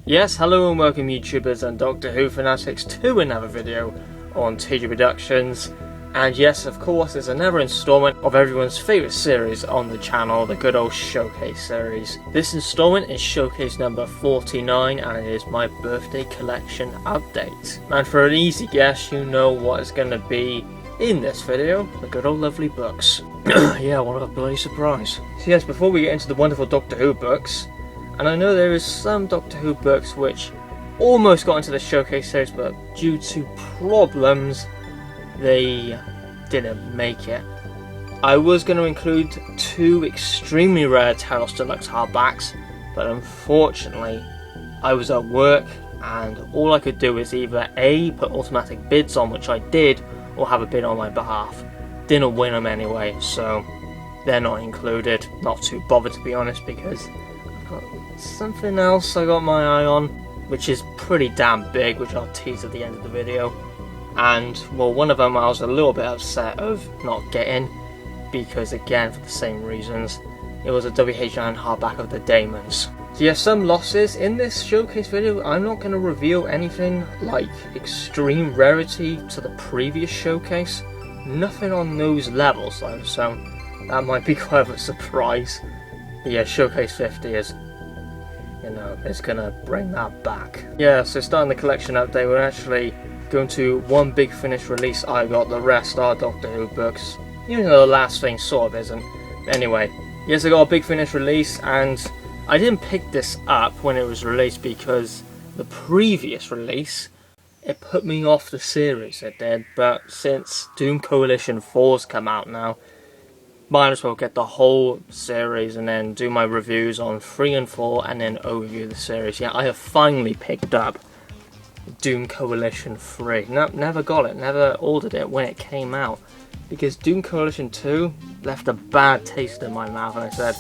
Yes, hello and welcome YouTubers and Doctor Who fanatics to another video on TG Productions. And yes, of course, it's another installment of everyone's favourite series on the channel, the good old Showcase series. This installment is Showcase number 49 and it is my birthday collection update. And for an easy guess, you know what is going to be in this video, the good old lovely books. Yeah, what a bloody surprise. So yes, before we get into the wonderful Doctor Who books, and I know there is some Doctor Who books which almost got into the Showcase series, but due to problems, they didn't make it. I was going to include two extremely rare Talos Deluxe hardbacks, but unfortunately, I was at work and all I could do is either A, put automatic bids on, which I did, or have a bid on my behalf. Didn't win them anyway, so they're not included. Not too bothered, to be honest, because I've got something else I got my eye on, which is pretty damn big, which I'll tease at the end of the video. And well, one of them I was a little bit upset of not getting, because again, for the same reasons, it was a WHLN hardback of the Daemons. So yeah, some losses in this Showcase video. I'm not going to reveal anything like extreme rarity to the previous Showcase. Nothing on those levels though, so that might be quite of a surprise. But yeah, Showcase 50 is, you know, it's gonna bring that back. Yeah, so starting the collection update, we're actually going to one Big Finish release I got, the rest are Doctor Who books, even though the last thing sort of isn't. Anyway, yes, I got a Big Finish release, and I didn't pick this up when it was released because the previous release, it put me off the series, it did, but since Doom Coalition 4's come out now, might as well get the whole series and then do my reviews on 3 and 4 and then overview the series. Yeah, I have finally picked up Doom Coalition 3. No, never got it, never ordered it when it came out, because Doom Coalition 2 left a bad taste in my mouth, and I said,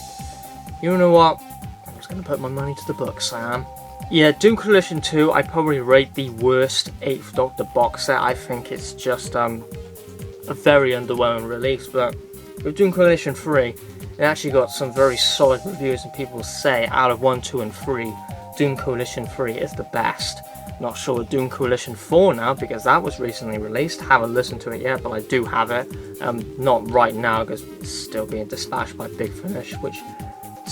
you know what, I'm just going to put my money to the book, Sam. Yeah, Doom Coalition 2 I probably rate the worst 8th Doctor box set. I think it's just a very underwhelming release, but with Doom Coalition 3, it actually got some very solid reviews, and people say out of 1, 2 and 3, Doom Coalition 3 is the best. Not sure with Doom Coalition 4 now, because that was recently released. Haven't listened to it yet, but I do have it. Not right now, because it's still being dispatched by Big Finish, which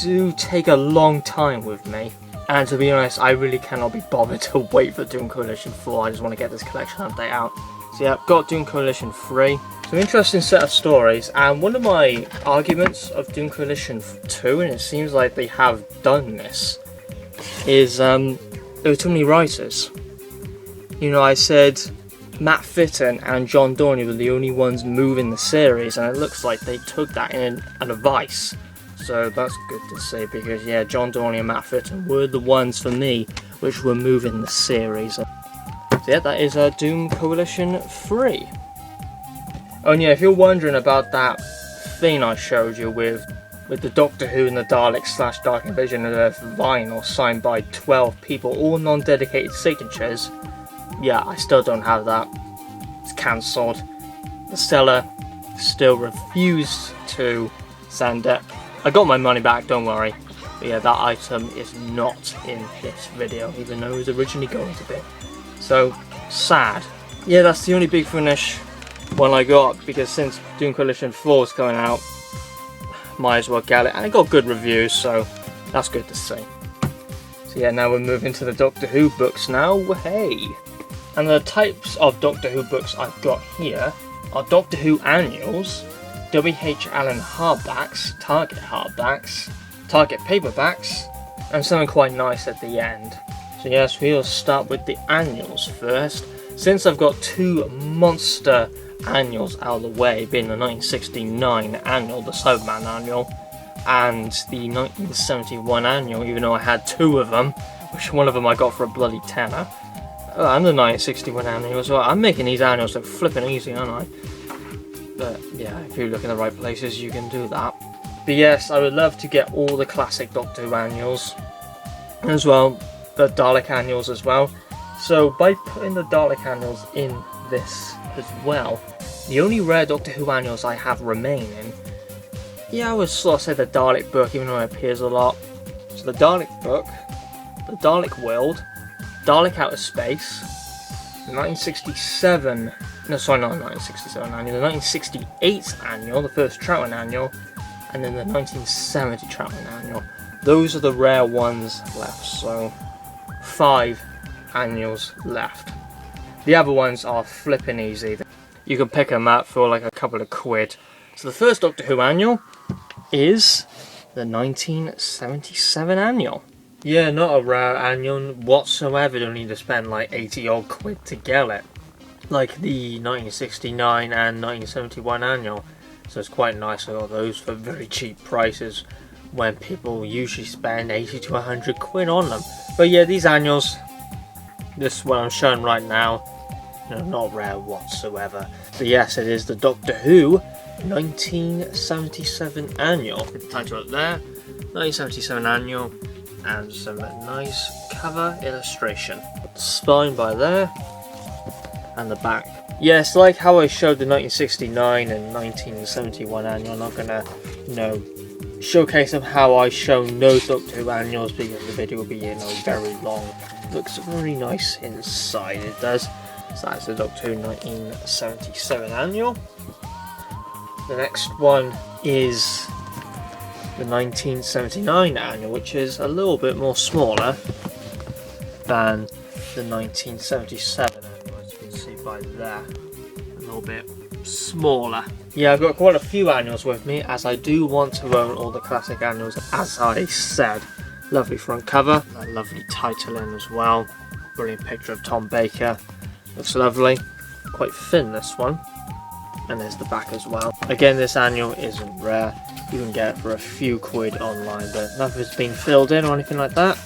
do take a long time with me. And to be honest, I really cannot be bothered to wait for Doom Coalition 4. I just want to get this collection update out. So yeah, I've got Doom Coalition 3. So interesting set of stories, and one of my arguments of Doom Coalition 2, and it seems like they have done this, is there were too many writers. You know, I said Matt Fitton and John Dorney were the only ones moving the series, and it looks like they took that in advice. So that's good to see, because yeah, John Dorney and Matt Fitton were the ones for me which were moving the series. So yeah, that is Doom Coalition 3. Oh and yeah, if you're wondering about that thing I showed you with the Doctor Who and the Daleks / Dark Invasion of Earth vinyl signed by 12 people, all non-dedicated signatures, yeah, I still don't have that. It's cancelled. The seller still refused to send it. I got my money back, don't worry. But yeah, that item is not in this video, even though it was originally going to be. So, sad. Yeah, that's the only Big Finish one I got, because since Doom Coalition 4 is coming out, might as well get it. And it got good reviews, so that's good to see. So yeah, now we're moving to the Doctor Who books now. Hey! And the types of Doctor Who books I've got here are Doctor Who Annuals, WHLN hardbacks, Target hardbacks, Target paperbacks, and something quite nice at the end. So yes, we'll start with the annuals first. Since I've got two monster annuals out of the way, being the 1969 annual, the Cyberman annual, and the 1971 annual, even though I had two of them, which one of them I got for a bloody tenner, and the 1961 annual as well. I'm making these annuals look flipping easy, aren't I? But yeah, if you look in the right places, you can do that. But yes, I would love to get all the classic Doctor Who annuals, as well, the Dalek annuals as well. So by putting the Dalek annuals in this as well, the only rare Doctor Who annuals I have remaining, yeah, I would sort of say the Dalek book, even though it appears a lot, So the Dalek book, the Dalek World, Dalek Outer Space, the 1967, no sorry, not 1967 annual, the 1968 annual, the first Troutman annual, and then the 1970 Troutman annual. Those are the rare ones left, so 5 annuals left. The other ones are flipping easy. You can pick them up for like a couple of quid. So the first Doctor Who annual is the 1977 annual. Yeah, not a rare annual whatsoever. You don't need to spend like 80 odd quid to get it. Like the 1969 and 1971 annual. So it's quite nice. I got those for very cheap prices when people usually spend 80 to 100 quid on them. But yeah, these annuals, this one I'm showing right now, not rare whatsoever. But yes, it is the Doctor Who 1977 annual. The title up there, 1977 annual, and some nice cover illustration. The spine by there, and the back. Yes, like how I showed the 1969 and 1971 annual, I'm not gonna, showcase of how I show no Doctor Who annuals because the video will be, very long. Looks very nice inside, it does. So that's the Doctor Who 1977 annual. The next one is the 1979 annual, which is a little bit more smaller than the 1977 annual, as you can see by there. A little bit smaller. Yeah, I've got quite a few annuals with me, as I do want to own all the classic annuals, as I said. Lovely front cover, a lovely title in as well. Brilliant picture of Tom Baker. Looks lovely. Quite thin, this one. And there's the back as well. Again, this annual isn't rare. You can get it for a few quid online, but nothing's been filled in or anything like that.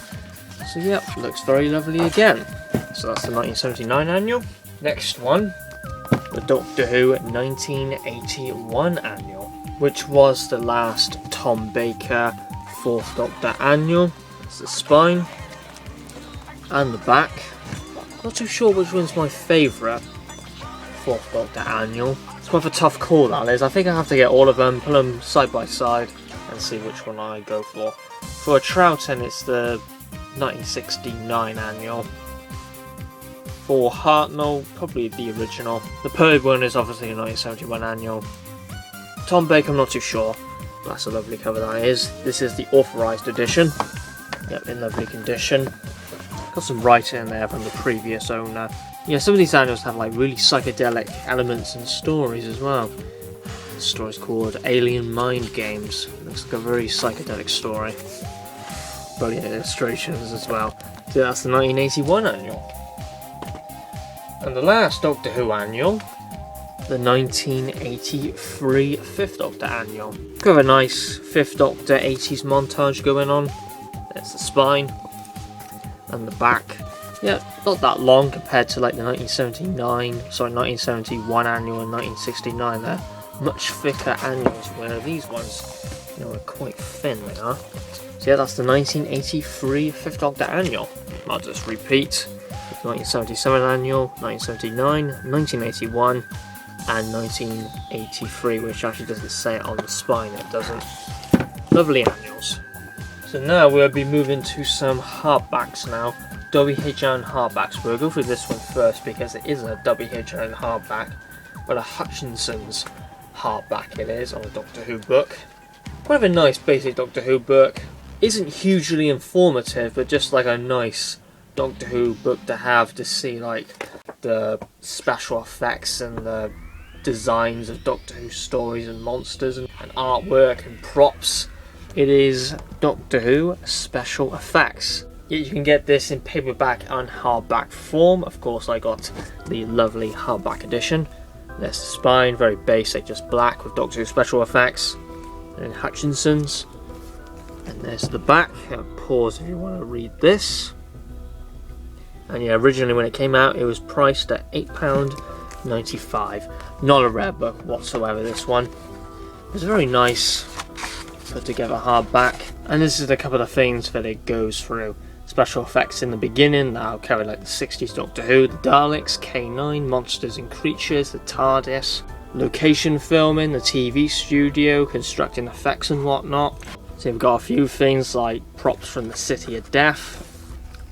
So yep, looks very lovely again. So that's the 1979 annual. Next one, the Doctor Who 1981 annual, which was the last Tom Baker 4th Doctor annual. It's the spine and the back. Not too sure which one's my favourite 4th Doctor annual. It's quite a tough call, that is. I think I have to get all of them, put them side by side, and see which one I go for. For a Troughton, it's the 1969 annual. For Hartnell, probably the original. The Perry one is obviously the 1971 annual. Tom Baker, I'm not too sure. That's a lovely cover that is. This is the authorised edition. Yep, in lovely condition. Got some writing in there from the previous owner. Yeah, some of these annuals have like really psychedelic elements and stories as well. The story's called Alien Mind Games. Looks like a very psychedelic story. Brilliant illustrations as well. So that's the 1981 annual. And the last Doctor Who annual, the 1983 5th Doctor annual. Got a nice 5th Doctor 80s montage going on. There's the spine and the back. Yeah, not that long compared to like the 1971 annual and 1969. They're much thicker annuals, where these ones, are quite thin, they are. So yeah, that's the 1983 5th Doctor annual. I'll just repeat. 1977 annual, 1979, 1981, and 1983, which actually doesn't say it on the spine, it doesn't. Lovely annuals. So now we'll be moving to some hardbacks now. WHLN hardbacks. We'll go through this one first because it is a WHLN hardback, but a Hutchinson's hardback it is on a Doctor Who book. Quite a nice basic Doctor Who book. Isn't hugely informative, but just like a nice Doctor Who book to have to see like the special effects and the designs of Doctor Who stories and monsters and artwork and props. It is Doctor Who special effects. Yet you can get this in paperback and hardback form. Of course, I got the lovely hardback edition. There's the spine, very basic, just black with Doctor Who special effects. And Hutchinson's. And there's the back. I'll pause if you want to read this. And yeah, originally when it came out, it was priced at £8.95. Not a rare book whatsoever, this one. It's very nice, put together hardback. And this is a couple of things that it goes through. Special effects in the beginning, that'll carry like the 60s Doctor Who, the Daleks, K9, Monsters and Creatures, the TARDIS. Location filming, the TV studio, constructing effects and whatnot. So we've got a few things like props from the City of Death,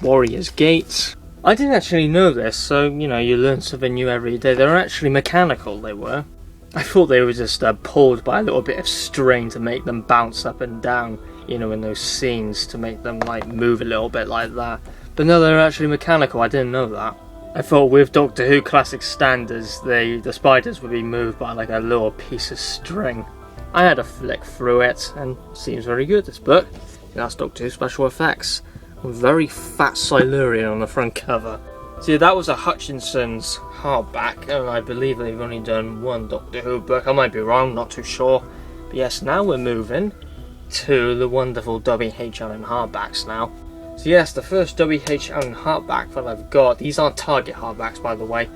Warrior's Gate. I didn't actually know this, so you know, you learn something new every day. They're actually mechanical, they were. I thought they were just pulled by a little bit of string to make them bounce up and down, you know, in those scenes, to make them like move a little bit like that. But no, they're actually mechanical. I didn't know that. I thought with Doctor Who classic standards, the spiders would be moved by like a little piece of string. I had a flick through it, and it seems very good, this book. That's Doctor Who special effects. With very fat Silurian on the front cover. See, that was a Hutchinson's hardback, and I believe they've only done one Doctor Who book. I might be wrong, not too sure. But yes, now we're moving to the wonderful WHLN hardbacks now. So yes, the first WHLN hardback that I've got, these aren't Target hardbacks by the way.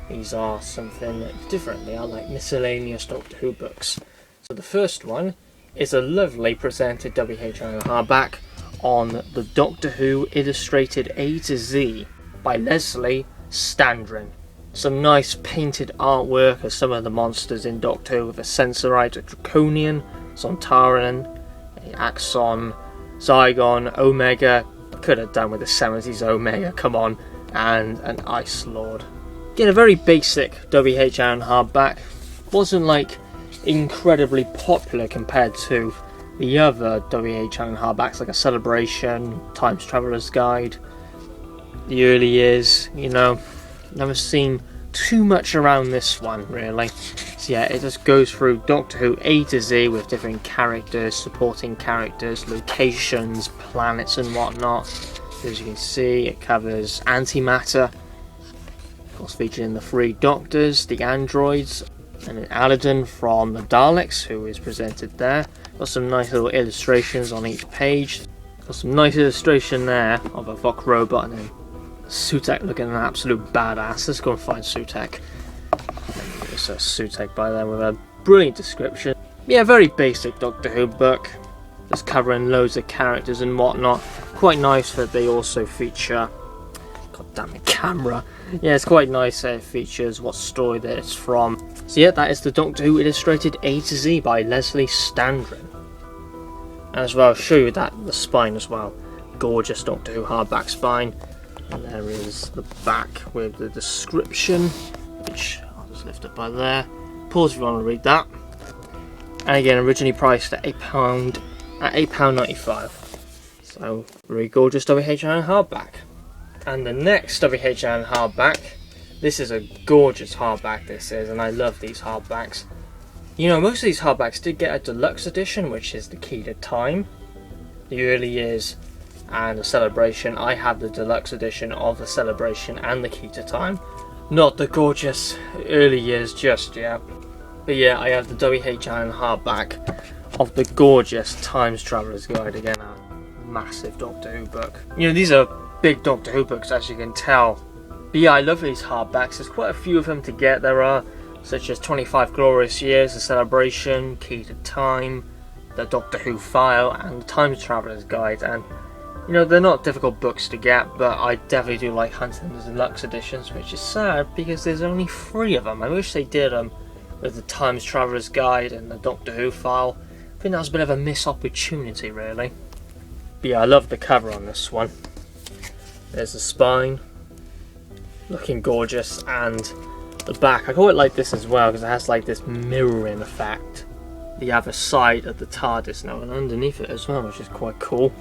These are something different. They are like miscellaneous Doctor Who books. So the first one is a lovely presented WHLN hardback on the Doctor Who Illustrated A to Z by Leslie Standrin. Some nice painted artwork of some of the monsters in Doctor Who, with a Sensorite, a Draconian, Sontaran, a Axon, Zygon, Omega, could have done with the 70s Omega, come on, and an Ice Lord. Again, a very basic WHLN hardback. Wasn't like incredibly popular compared to the other WHLN hardbacks like a Celebration, Times Traveller's Guide, the early years, you know, never seen too much around this one really. So yeah, it just goes through Doctor Who A to Z with different characters, supporting characters, locations, planets and whatnot. As you can see, it covers antimatter, of course featuring the 3 Doctors, the androids, and an Aladdin from the Daleks, who is presented there. Got some nice little illustrations on each page. Got some nice illustration there of a Vok robot, and then Sutek looking an absolute badass. Let's go and find Sutek. There's a Sutek by there with a brilliant description. Yeah, very basic Doctor Who book. Just covering loads of characters and whatnot. Quite nice that they also feature... God damn it, camera. Yeah, it's quite nice. It features what story that it's from. So yeah, that is the Doctor Who Illustrated A to Z by Leslie Standrin. And as well, I'll show you that, the spine as well. Gorgeous Doctor Who hardback spine. And there is the back with the description, which I'll just lift up by there. Pause if you want to read that. And again, originally priced at £8 at £8.95. So very gorgeous WHLN hardback. And the next WHLN hardback, this is a gorgeous hardback this is, and I love these hardbacks. You know, most of these hardbacks did get a deluxe edition, which is the Key to Time, the early years, and the Celebration. I have the deluxe edition of the Celebration and the Key to Time. Not the gorgeous early years just yet. But yeah, I have the WHLN hardback of the gorgeous Times Traveller's Guide. Again, a massive Doctor Who book. You know, these are big Doctor Who books, as you can tell. But yeah, I love these hardbacks. There's quite a few of them to get. There are such as 25 Glorious Years, the Celebration, Key to Time, the Doctor Who File, and the Time Traveller's Guide. And you know, they're not difficult books to get, but I definitely do like hunting the deluxe editions, which is sad because there's only 3 of them. I wish they did them with the Times Traveller's Guide and the Doctor Who File. I think that was a bit of a missed opportunity, really. But yeah, I love the cover on this one. There's the spine, looking gorgeous, and the back. I call it like this as well because it has like this mirroring effect. The other side of the TARDIS now, and underneath it as well, which is quite cool.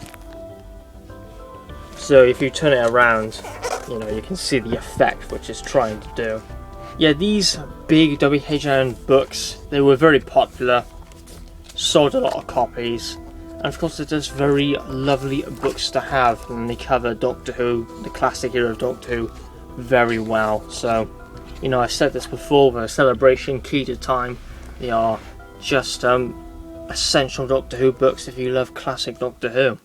So if you turn it around, you know, you can see the effect which it's trying to do. Yeah, these big WHLN books, they were very popular, sold a lot of copies, and of course they're just very lovely books to have, and they cover Doctor Who, the classic era of Doctor Who, very well. So, you know, I've said this before, the Celebration, Key to Time, they are just essential Doctor Who books if you love classic Doctor Who.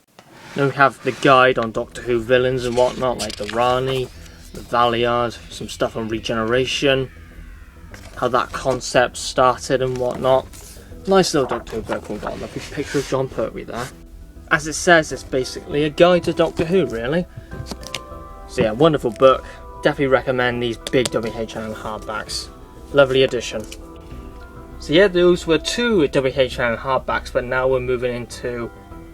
Then we have the guide on Doctor Who villains and whatnot, like the Rani, the Valiard, some stuff on regeneration, how that concept started and whatnot. Nice little Doctor Who book. We've got a lovely picture of John Pertwee there. As it says, it's basically a guide to Doctor Who, really. So yeah, wonderful book. Definitely recommend these big WHLN hardbacks. Lovely edition. So yeah, those were 2 WHLN hardbacks, but now we're moving into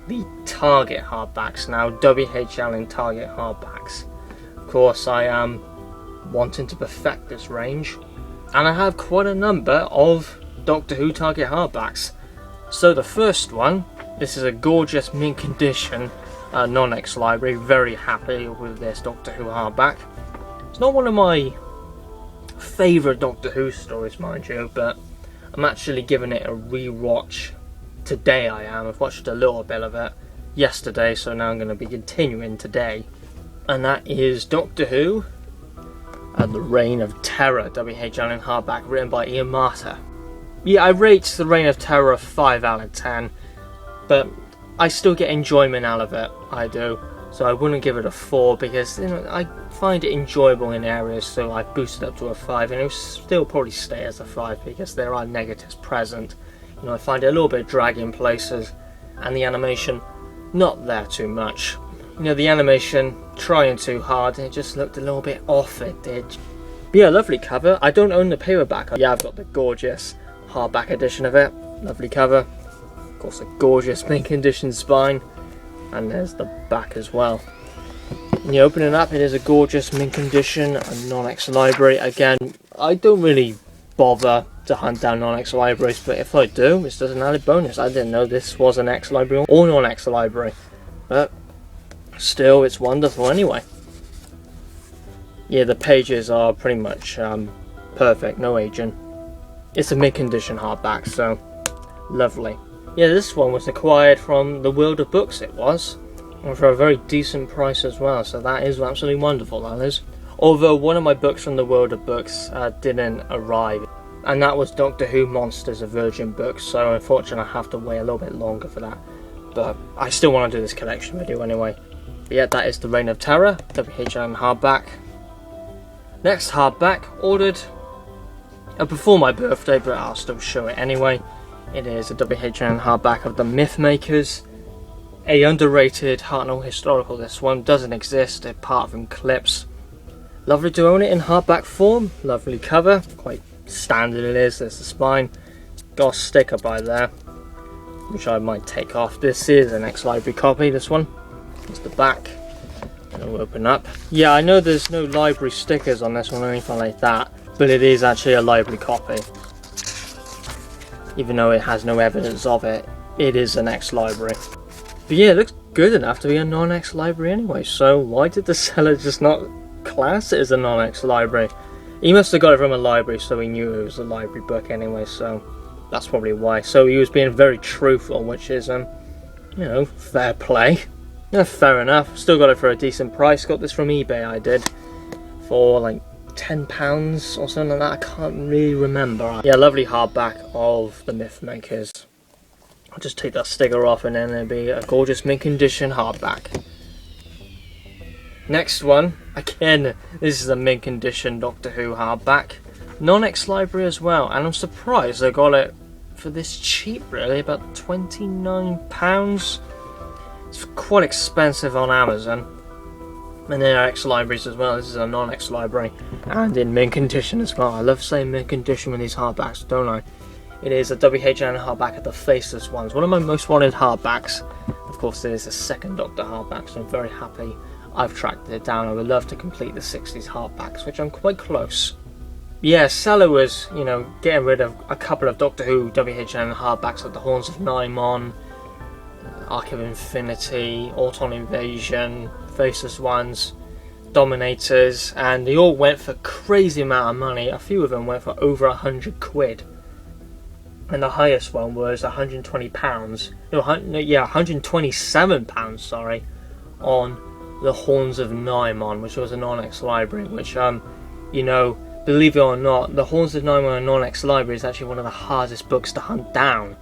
the Target hardbacks now, WHLN Target hardbacks. Of course, I am wanting to perfect this range, and I have quite a number of Doctor Who Target hardbacks. So the first one, this is a gorgeous mint condition non-X library. Very happy with this Doctor Who hardback. It's not one of my favourite Doctor Who stories, mind you, but I'm actually giving it a re-watch today. I've watched a little bit of it yesterday, so now I'm going to be continuing today. And that is Doctor Who and the Reign of Terror, WHLN hardback, written by Ian Marter. Yeah, I rate the Reign of Terror a 5 out of 10, but I still get enjoyment out of it, I do. So I wouldn't give it a 4 because, you know, I find it enjoyable in areas, so I boosted up to a 5, and it will still probably stay as a 5 because there are negatives present. You know, I find it a little bit draggy in places, and the animation not there too much. You know, the animation trying too hard, it just looked a little bit off, it did. But yeah, lovely cover. I don't own the paperback. Yeah, I've got the gorgeous hardback edition of it. Lovely cover. Of course, a gorgeous mint condition spine, and there's the back as well. When you open it up, it is a gorgeous mint condition, a non-X library. Again, I don't really bother to hunt down non-X libraries, but if I do, it's just an added bonus. I didn't know this was an X library or non-X library, but still, it's wonderful anyway. Yeah, the pages are pretty much perfect, no aging. It's a mint condition hardback, so lovely. Yeah, this one was acquired from the World of Books, it was, and for a very decent price as well, so that is absolutely wonderful, that is. Although one of my books from the World of Books didn't arrive, and that was Doctor Who Monsters, a Virgin book, so unfortunately I have to wait a little bit longer for that. But I still want to do this collection video anyway. But yeah, that is the Reign of Terror, WHLN hardback. Next hardback, ordered before my birthday, but I'll still show it anyway. It is a WHLN hardback of the Mythmakers. A underrated Hartnell historical, this one. Doesn't exist apart from clips. Lovely to own it in hardback form. Lovely cover. Quite standard it is. There's the spine. Got a sticker by there, which I might take off. This is an ex-library copy, this one. There's the back. And it'll open up. Yeah, I know there's no library stickers on this one or anything like that, but it is actually a library copy. Even though it has no evidence of it, it is an ex-library. But yeah, it looks good enough to be a non-X library anyway, so why did the seller just not class it as a non-X library? He must have got it from a library, so he knew it was a library book anyway, so that's probably why. So he was being very truthful, which is, you know, fair play. Yeah, fair enough. Still got it for a decent price. Got this from eBay, I did, for like £10 or something like that. I can't really remember. Yeah, lovely hardback of the Mythmakers. I'll just take that sticker off and then it'll be a gorgeous mint condition hardback. Next one, again, this is a mint condition Doctor Who hardback. Non-X library as well, and I'm surprised I got it for this cheap really, about £29. It's quite expensive on Amazon. And there are X libraries as well. This is a non-X library and in mint condition as well. I love saying mint condition with these hardbacks, don't I? It is a WHLN hardback of the Faceless Ones, one of my most wanted hardbacks. Of course, it is a second Doctor hardback, so I'm very happy I've tracked it down. I would love to complete the 60s hardbacks, which I'm quite close. Yeah, seller was, you know, getting rid of a couple of Doctor Who WHLN hardbacks like the Horns of Nymon, Arc of Infinity, Auton Invasion, Faceless Ones, Dominators, and they all went for a crazy amount of money. A few of them went for over £100. And the highest one was £120. No, yeah, £127, sorry, on the Horns of Nymon, which was a non-X library, which, you know, believe it or not, the Horns of Nymon non-X library is actually one of the hardest books to hunt down,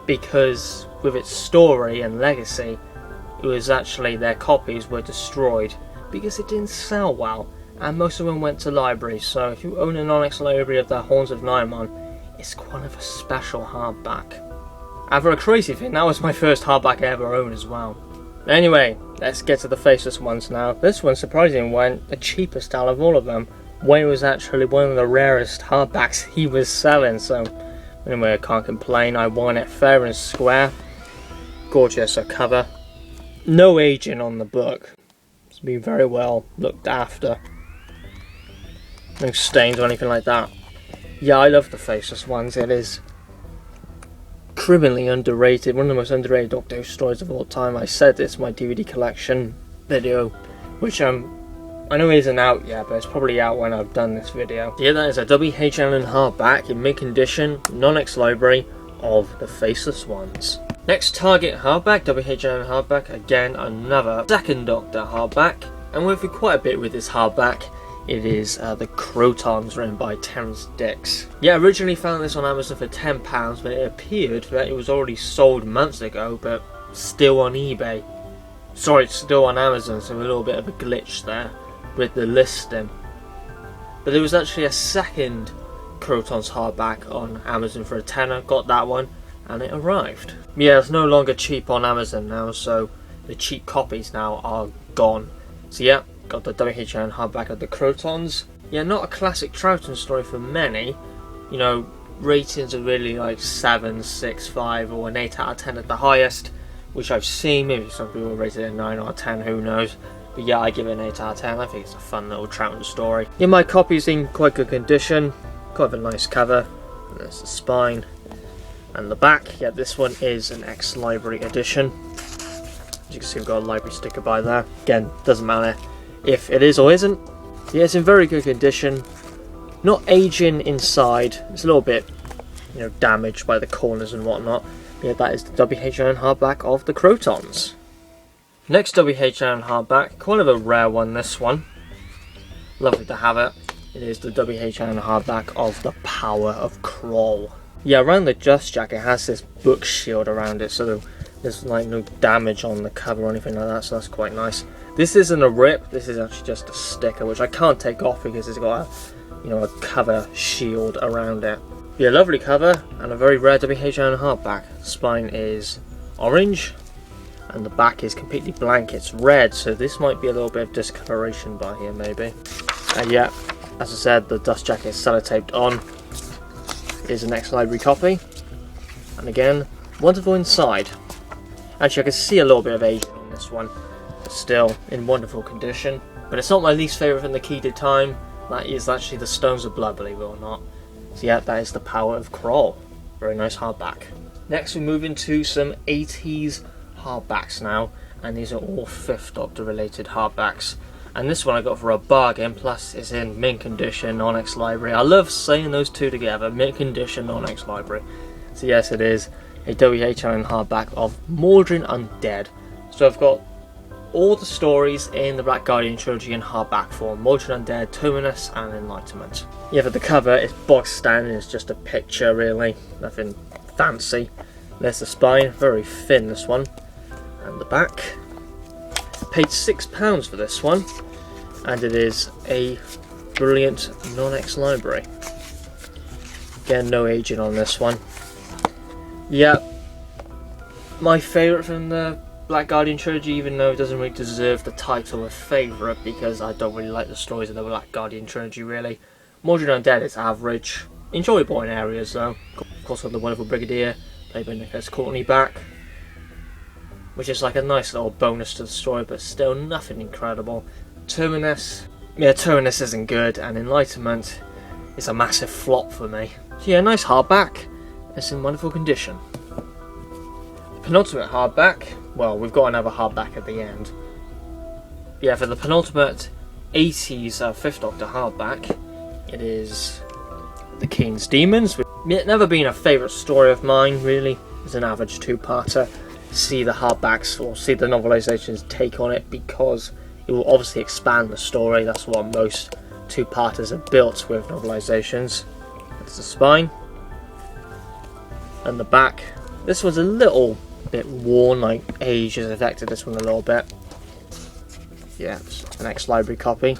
because with its story and legacy, it was actually, their copies were destroyed because it didn't sell well, and most of them went to libraries. So if you own a non-X library of the Horns of Nymon, it's kind of a special hardback. And for a crazy thing, that was my first hardback I ever owned as well. Anyway, let's get to the Faceless Ones now. This one surprisingly went the cheapest out of all of them, when it was actually one of the rarest hardbacks he was selling. So anyway, I can't complain. I won it fair and square. gorgeous cover. No aging on the book. It's been very well looked after. No stains or anything like that. Yeah, I love the Faceless Ones. It is criminally underrated. One of the most underrated Doctor Who stories of all time. I said this in my DVD collection video, which I know isn't out yet, but it's probably out when I've done this video. Yeah, that is a WHLN hardback in mint condition, non-X library of the Faceless Ones. Next Target hardback, WHLN hardback, again another second Doctor hardback, and we've quite a bit with this hardback. It is the Crotons, written by Terence Dix. Yeah, originally found this on Amazon for £10, but it appeared that it was already sold months ago, but still on eBay. Sorry, it's still on Amazon, so a little bit of a glitch there with the listing. But there was actually a second Crotons hardback on Amazon for a tenner. Got that one, and it arrived. Yeah, it's no longer cheap on Amazon now, so the cheap copies now are gone. So yeah, got the WHLN hardback of the Crotons. Yeah, not a classic Troughton story for many. You know, ratings are really like 7, 6, 5, or an 8 out of 10 at the highest, which I've seen. Maybe some people rated it a 9 out of 10, who knows. But yeah, I give it an 8 out of 10. I think it's a fun little Troughton story. Yeah, my copy's in quite good condition. Quite a nice cover. And there's the spine and the back. Yeah, this one is an ex-library edition. As you can see, we've got a library sticker by there. Again, doesn't matter if it is or isn't. Yeah, it's in very good condition. Not aging inside. It's a little bit, you know, damaged by the corners and whatnot. Yeah, that is the WHLN hardback of the Crotons. Next WHLN hardback, kind of a rare one, this one. Lovely to have it. It is the WHLN hardback of The Power of Kroll. Yeah, around the dust jacket it has this book shield around it, so there's like no damage on the cover or anything like that, so that's quite nice. This isn't a rip, this is actually just a sticker, which I can't take off because it's got a, you know, a cover shield around it. Yeah, lovely cover, and a very rare WHLN hardback. The spine is orange, and the back is completely blank. It's red, so this might be a little bit of discoloration by here, maybe. And yeah, as I said, the dust jacket is sellotaped on. It is an ex-library copy, and again, wonderful inside. Actually, I can see a little bit of aging on this one, but still in wonderful condition. But it's not my least favourite from the Key to Time. That is actually the Stones of Blood, believe it or not. So yeah, that is The Power of Kroll. Very nice hardback. Next we move into some 80s hardbacks now, and these are all 5th Doctor related hardbacks. And this one I got for a bargain, plus it's in mint condition, non-X library. I love saying those two together, mint condition, non-X library. So yes, it is a WHLN hardback of Mawdryn Undead. So I've got all the stories in the Black Guardian trilogy in hardback form: Mawdryn Undead, Terminus, and Enlightenment. Yeah, for the cover, it's box standard, it's just a picture really, nothing fancy. There's the spine, very thin this one, and the back. Paid £6 for this one, and it is a brilliant non-X library. Again, no aging on this one. Yeah, my favourite from the Black Guardian trilogy, even though it doesn't really deserve the title of favourite, because I don't really like the stories of the Black Guardian trilogy really. Mawdryn Undead is average, enjoyable in areas though. Of course, got the wonderful Brigadier, played by Nicholas Courtney back, which is like a nice little bonus to the story, but still nothing incredible. Terminus, yeah, Terminus isn't good, and Enlightenment is a massive flop for me. So yeah, nice hardback. It's in wonderful condition. Penultimate hardback. Well, we've got another hardback at the end. Yeah, for the penultimate 80s 5th Doctor hardback, it is The King's Demons. It's never been a favourite story of mine, really. It's an average 2-parter. See the hardbacks or see the novelization's take on it, because it will obviously expand the story. That's what most 2-parters are built with novelizations. That's the spine. And the back. This one's a little bit worn, like age has affected this one a little bit. Yeah, it's an ex-library copy.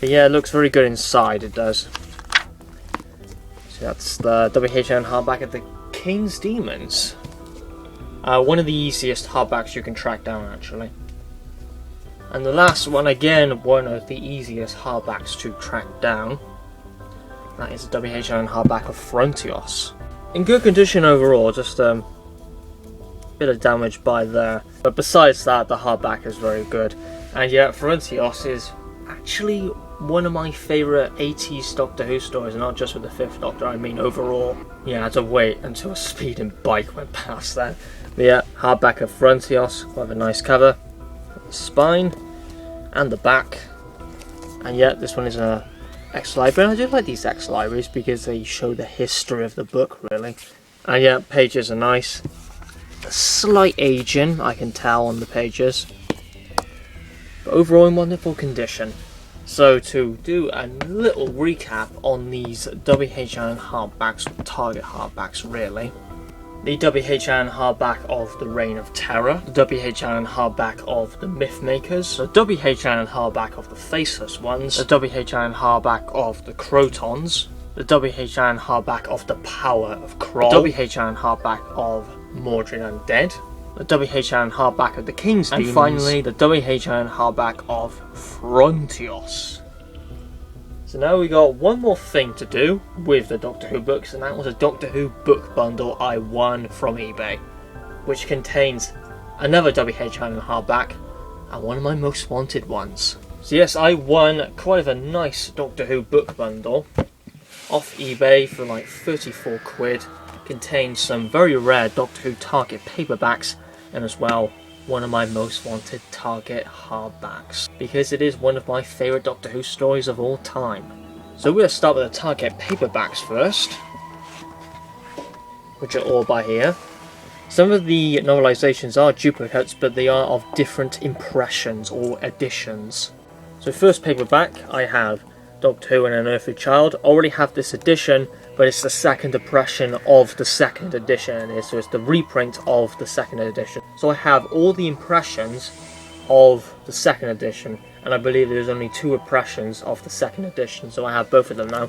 But yeah, it looks very good inside, it does. So that's the WHLN hardback of The King's Demons. One of the easiest hardbacks you can track down, actually. And the last one, again, one of the easiest hardbacks to track down. That is the WHLN hardback of Frontios. In good condition overall, just bit of damage by there. But besides that, the hardback is very good. And yeah, Frontios is actually one of my favourite 80s Doctor Who stories, and not just with the 5th Doctor, I mean overall. Yeah, I had to wait until a speeding bike went past that. But yeah, hardback of Frontios, quite a nice cover. The spine and the back. And yeah, this one is a X-Library. I do like these X-Libraries because they show the history of the book, really. And yeah, pages are nice. A slight aging, I can tell on the pages. But overall in wonderful condition. So to do a little recap on these WHLN hardbacks, Target hardbacks really. The WHLN hardback of the Reign of Terror, the WHLN hardback of the Mythmakers, the WHLN hardback of the Faceless Ones, the WHLN hardback of the Crotons, the WHLN hardback of the Power of Kroll, the WHLN hardback of Mordred Undead, the WHLN hardback of the King's Demons, and finally the WHLN hardback of Frontios. So now we got one more thing to do with the Doctor Who books, and that was a Doctor Who book bundle I won from eBay, which contains another WHLN hardback and one of my most wanted ones. So yes, I won quite a nice Doctor Who book bundle off eBay for like 34 quid. Contains some very rare Doctor Who Target paperbacks, and as well one of my most wanted Target hardbacks, because it is one of my favourite Doctor Who stories of all time. So we're going to start with the Target paperbacks first, which are all by here. Some of the novelizations are duplicates, but they are of different impressions or editions. So first paperback, I have Doctor Who and An Unearthly Child. I already have this edition, but it's the second impression of the second edition, so it's the reprint of the second edition. So I have all the impressions of the second edition, and I believe there's only 2 impressions of the second edition, so I have both of them now.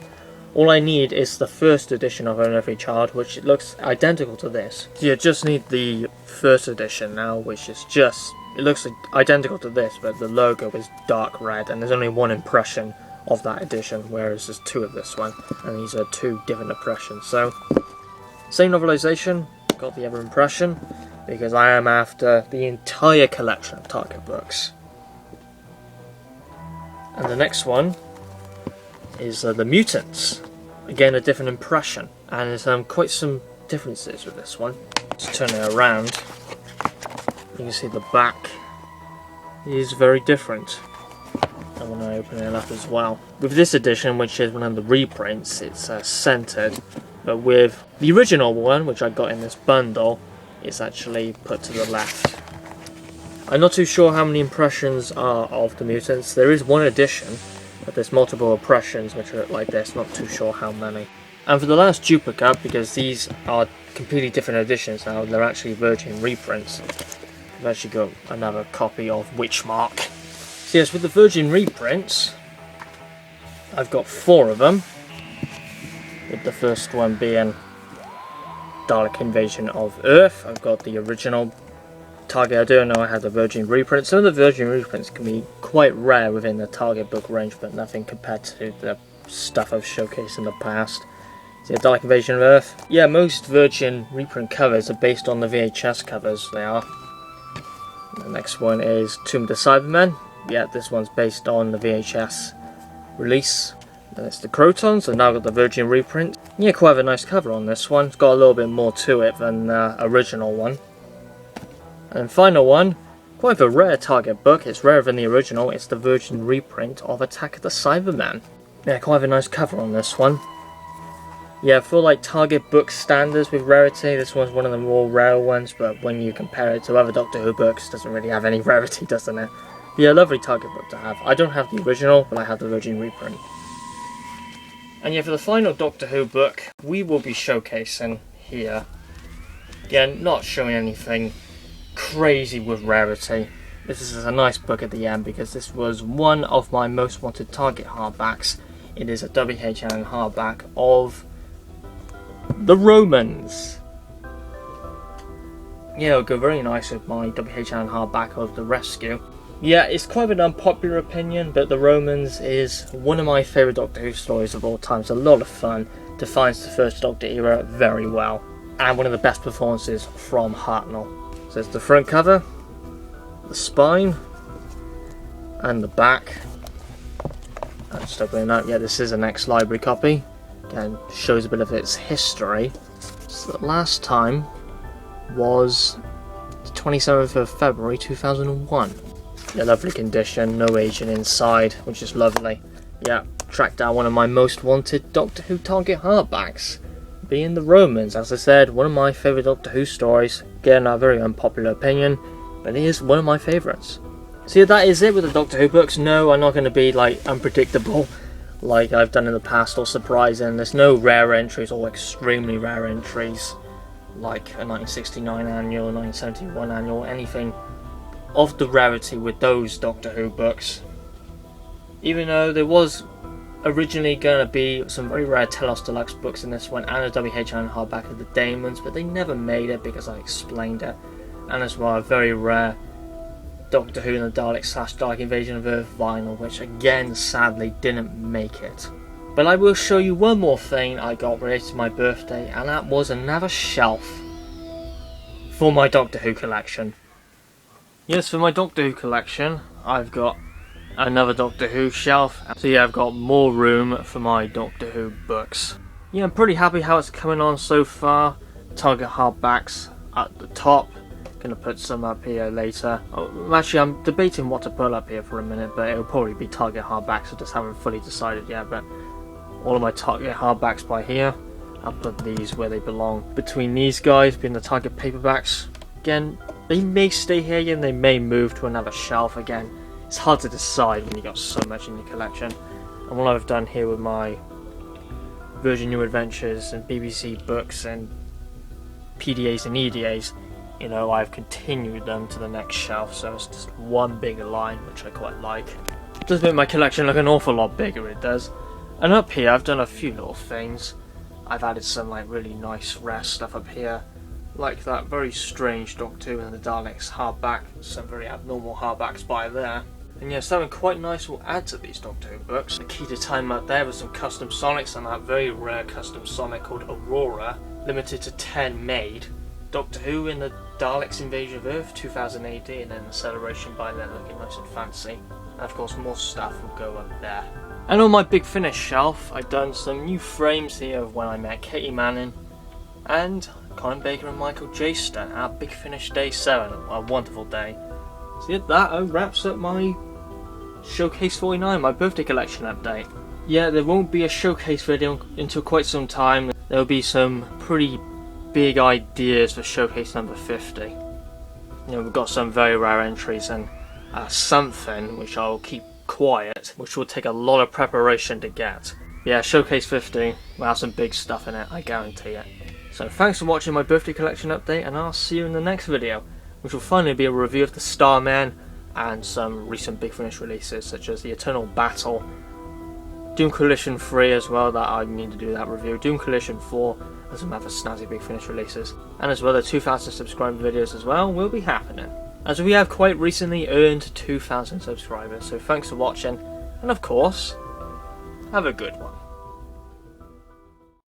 All I need is the first edition of An Unearthly Child, which it looks identical to this. So you just need the first edition now, which is just, it looks identical to this, but the logo is dark red, and there's only 1 impression of that edition, whereas there's 2 of this one, and these are 2 different impressions. So same novelization, got the other impression, because I am after the entire collection of Target books. And the next one is The Mutants. Again, a different impression, and there's quite some differences with this one. Just turn it around, you can see the back is very different. And when I open it up as well. With this edition, which is one of the reprints, it's centered, but with the original one, which I got in this bundle, it's actually put to the left. I'm not too sure how many impressions are of the Mutants. There is 1 edition, but there's multiple impressions which are like this, not too sure how many. And for the last duplicate, because these are completely different editions now, they're actually Virgin reprints. I've actually got another copy of Witchmark. So yes, with the Virgin reprints, I've got 4 of them, with the first one being Dalek Invasion of Earth. I've got the original Target. I don't know I have the Virgin reprints. Some of the Virgin reprints can be quite rare within the Target book range, but nothing compared to the stuff I've showcased in the past. So Dalek Invasion of Earth. Yeah, most Virgin reprint covers are based on the VHS covers, they are. The next one is Tomb of the Cybermen. Yeah, this one's based on the VHS release. Then it's the Crotons, I've now got the Virgin reprint. Yeah, quite a nice cover on this one. It's got a little bit more to it than the original one. And final one, quite a rare Target book. It's rarer than the original. It's the Virgin reprint of Attack of the Cybermen. Yeah, quite a nice cover on this one. Yeah, for like Target book standards with rarity, this one's one of the more rare ones, but when you compare it to other Doctor Who books, it doesn't really have any rarity, doesn't it? Yeah, lovely Target book to have. I don't have the original, but I have the Virgin reprint. And yeah, for the final Doctor Who book, we will be showcasing here. Again, not showing anything crazy with rarity. This is a nice book at the end because this was one of my most wanted Target hardbacks. It is a WHLN hardback of the Romans. Yeah, it'll go very nice with my WHLN hardback of the Rescue. Yeah, it's quite an unpopular opinion, but the Romans is one of my favourite Doctor Who stories of all time. It's a lot of fun, defines the first Doctor era very well, and one of the best performances from Hartnell. So there's the front cover, the spine, and the back. I'm just opening up. Yeah, this is an ex-library copy. Again, shows a bit of its history. So the last time was the 27th of February 2001. Yeah, lovely condition, no aging inside, which is lovely. Yeah, tracked down one of my most wanted Doctor Who target hardbacks, being the Romans. As I said, one of my favourite Doctor Who stories. Again, a very unpopular opinion, but it is one of my favourites. So yeah, that is it with the Doctor Who books. No, I'm not going to be like unpredictable like I've done in the past or surprising. There's no rare entries or extremely rare entries like a 1969 annual, 1971 annual, anything of the rarity with those Doctor Who books. Even though there was originally going to be some very rare Telos Deluxe books in this one and a WHLN hardback of the Daemons, but they never made it because I explained it. And as well, a very rare Doctor Who and the Daleks / Dark Invasion of Earth vinyl, which again sadly didn't make it. But I will show you one more thing I got related to my birthday, and that was another shelf for my Doctor Who collection. Yes, for my Doctor Who collection, I've got another Doctor Who shelf. So yeah, I've got more room for my Doctor Who books. Yeah, I'm pretty happy how it's coming on so far. Target hardbacks at the top. Gonna put some up here later. Actually, I'm debating what to put up here for a minute, but it'll probably be Target hardbacks. I just haven't fully decided yet, but all of my Target hardbacks by here. I'll put these where they belong. Between these guys being the Target paperbacks. Again, they may stay here and they may move to another shelf. Again, it's hard to decide when you got so much in your collection. And what I've done here with my Virgin New Adventures and BBC books and PDAs and EDAs, you know, I've continued them to the next shelf, so it's just one big line, which I quite like. It does make my collection look an awful lot bigger, it does. And up here I've done a few little things. I've added some like really nice rare stuff up here, like that very strange Doctor Who and the Daleks hardback, some very abnormal hardbacks by there. And yeah, something quite nice will add to these Doctor Who books. The key to time up there was some custom Sonics, and that very rare custom Sonic called Aurora, limited to 10 made. Doctor Who in the Daleks Invasion of Earth 2000 AD, and then the Celebration by then looking nice and fancy. And of course more stuff will go up there. And on my Big Finish shelf, I've done some new frames here of when I met Katie Manning and Colin Baker and Michael Jaston at Big Finish Day 7, a wonderful day. So yeah, that wraps up my Showcase 49, my birthday collection update. Yeah, there won't be a showcase video until quite some time. There will be some pretty big ideas for showcase number 50. You know, we've got some very rare entries and something which I'll keep quiet, which will take a lot of preparation to get. Yeah, showcase 50 will have some big stuff in it, I guarantee it. So thanks for watching my birthday collection update, and I'll see you in the next video, which will finally be a review of the Starman and some recent Big Finish releases such as the Eternal Battle, Doom Collision 3 as well, that I need to do that review, Doom Collision 4, and some other snazzy Big Finish releases. And as well, the 2,000 subscriber videos as well will be happening, as we have quite recently earned 2,000 subscribers. So thanks for watching, and of course, have a good one.